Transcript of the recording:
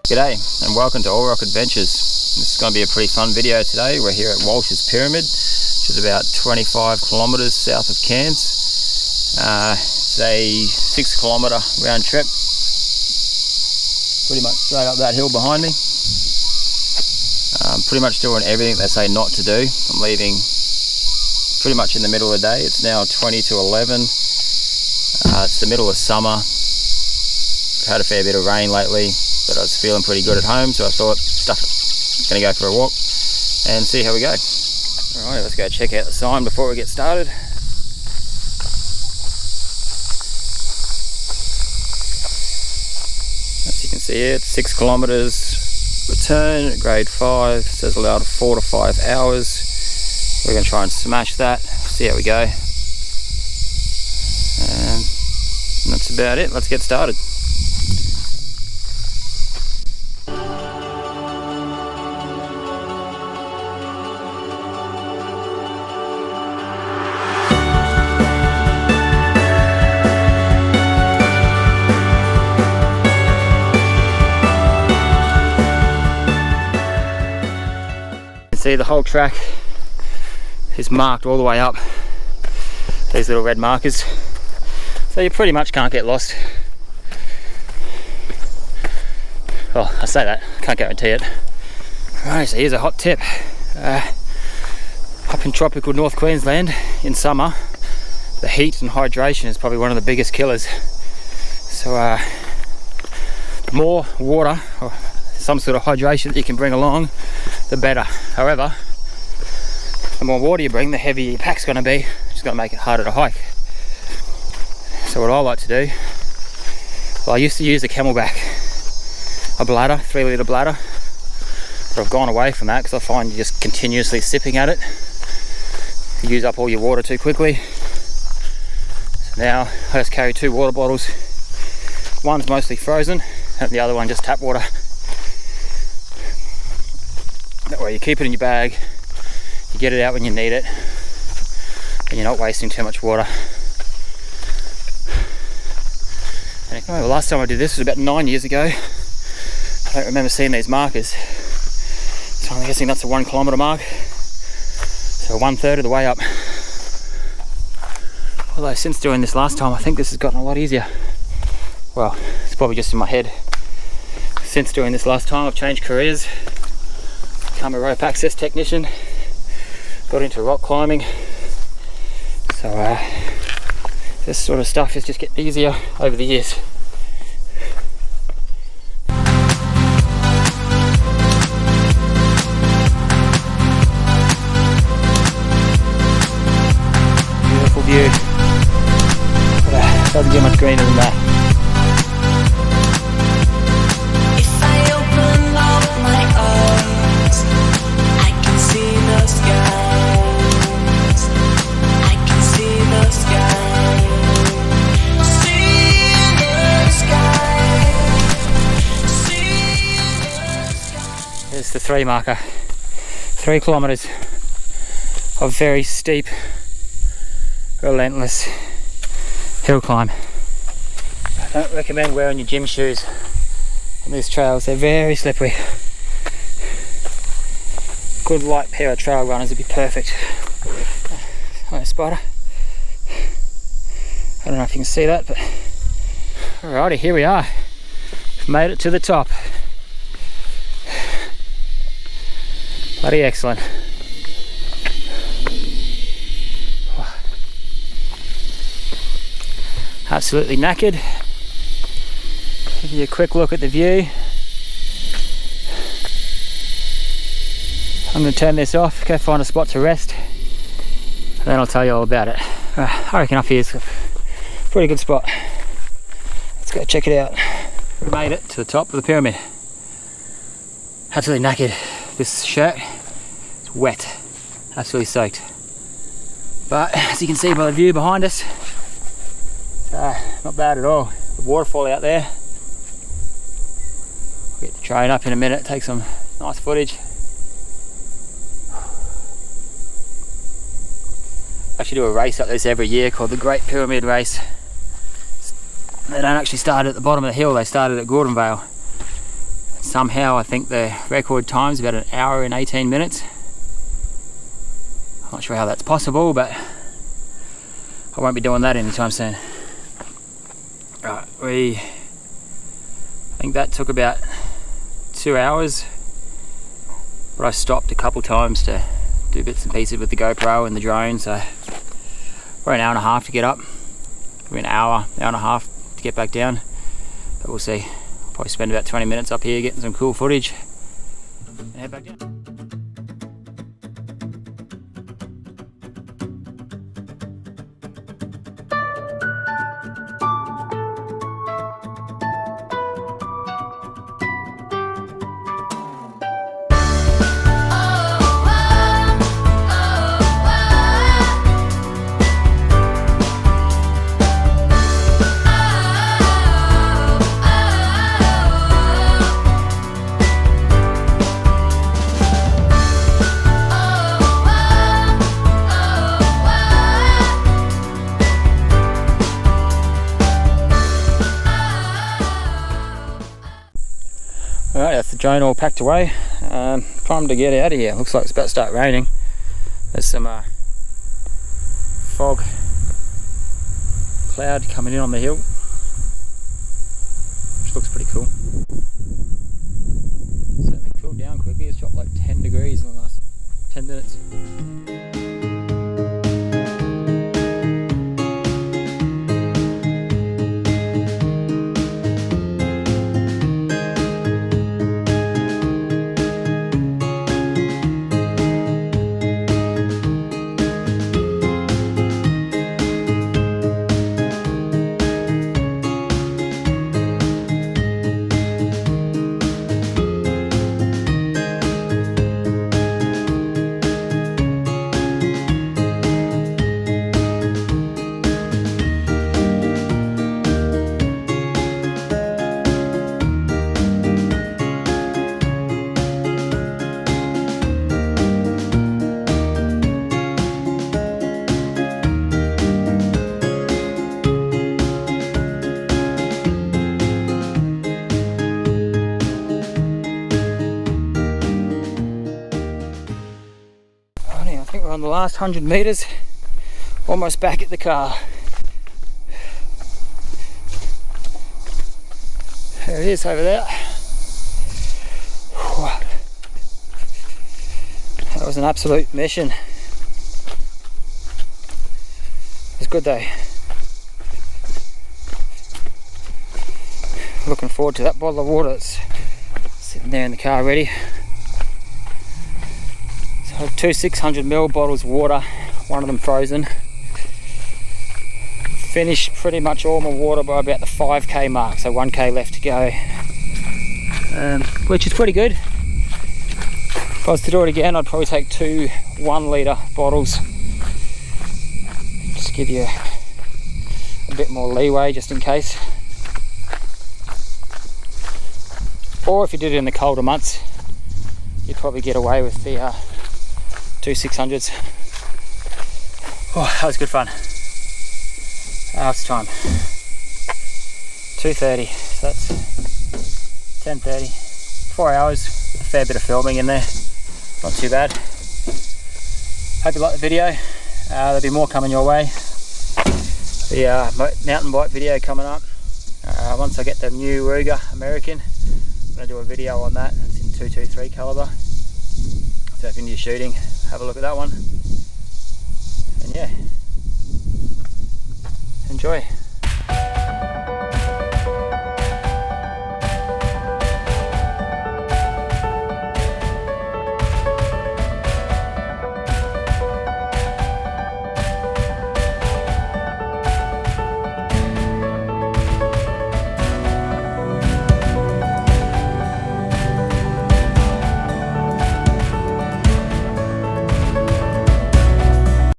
G'day and welcome to All Rock Adventures. This is going to be a pretty fun video today. We're here at Walshs Pyramid, which is about 25 kilometres south of Cairns. It's a 6 kilometre round trip, pretty much straight up that hill behind me. Pretty much doing everything they say not to do. I'm leaving pretty much in the middle of the day. It's now 20 to 11. It's the middle of summer. I've had a fair bit of rain lately, but I was feeling pretty good at home, so I thought, stuff it, gonna go for a walk and see how we go. Alright, let's go check out the sign before we get started. As you can see here, it's 6 kilometres return, grade 5, it says allowed 4 to 5 hours. We're gonna try and smash that, see how we go. And that's about it, let's get started. See, the whole track is marked all the way up, these little red markers, so you pretty much can't get lost. Well, I say that, can't guarantee it. Right, so here's a hot tip. Up in tropical North Queensland in summer, the heat and hydration is probably one of the biggest killers. So the more water or some sort of hydration that you can bring along, the better. However, the more water you bring, the heavier your pack's going to be, which is going to make it harder to hike. So what I like to do, well, I used to use a camelbak, a bladder, 3 litre bladder, but I've gone away from that because I find you're just continuously sipping at it. You use up all your water too quickly. So now I just carry 2 water bottles. One's mostly frozen and the other one just tap water. That way you keep it in your bag, you get it out when you need it, and you're not wasting too much water. And if, the last time I did this was about 9 years ago. I don't remember seeing these markers. So I'm guessing that's a 1 kilometre mark. So 1/3 of the way up. Although since doing this last time, I think this has gotten a lot easier. Well, it's probably just in my head. Since doing this last time, I've changed careers. Become a rope access technician, got into rock climbing, so this sort of stuff is just getting easier over the years. Beautiful view, but doesn't get much greener than that. There's the 3 marker. 3 kilometres of very steep, relentless hill climb. I don't recommend wearing your gym shoes on these trails, they're very slippery. Good light pair of trail runners would be perfect. Oh, spider. I don't know if you can see that, but alrighty, here we are. We've made it to the top. Bloody excellent. Absolutely knackered. Give you a quick look at the view. I'm going to turn this off, go find a spot to rest, and then I'll tell you all about it. I reckon up here is a pretty good spot. Let's go check it out. We made it to the top of the pyramid. Absolutely knackered. This shirt is wet, absolutely soaked. But as you can see by the view behind us, it's not bad at all. The waterfall out there. I'll get the train up in a minute, take some nice footage. I actually do a race like this every year called the Great Pyramid Race. They don't actually start at the bottom of the hill, they started at Gordonvale. Somehow I think the record time's about 1 hour and 18 minutes. I'm not sure how that's possible, but I won't be doing that anytime soon. Right, I think that took about 2 hours, but I stopped a couple times to do bits and pieces with the GoPro and the drone, so probably 1.5 hours to get up, maybe an hour and a half to get back down, but we'll see. I'll probably spend about 20 minutes up here getting some cool footage and head back down. Alright, that's the drone all packed away. Time to get out of here. Looks like it's about to start raining. There's some fog cloud coming in on the hill, which looks pretty cool. Certainly cooled down quickly. It's dropped like 10 degrees in the last 10 minutes. I think we're on the last 100 metres, almost back at the car. There it is over there. That was an absolute mission. It was good though. Looking forward to that bottle of water that's sitting there in the car ready. So 2 600ml bottles of water, one of them frozen. Finished pretty much all my water by about the 5k mark, so 1k left to go, which is pretty good. If I was to do it again, I'd probably take 2 1-litre bottles, just give you a bit more leeway just in case. Or if you did it in the colder months, you'd probably get away with the 2 600s. Oh, that was good fun. It's time 2:30, so that's 10:30. 4 hours with a fair bit of filming in there. Not too bad. Hope you like the video. There'll be more coming your way. The mountain bike video coming up. Once I get the new Ruger American, I'm going to do a video on that. It's in 223 caliber. So if you're into shooting, have a look at that one. And yeah, enjoy.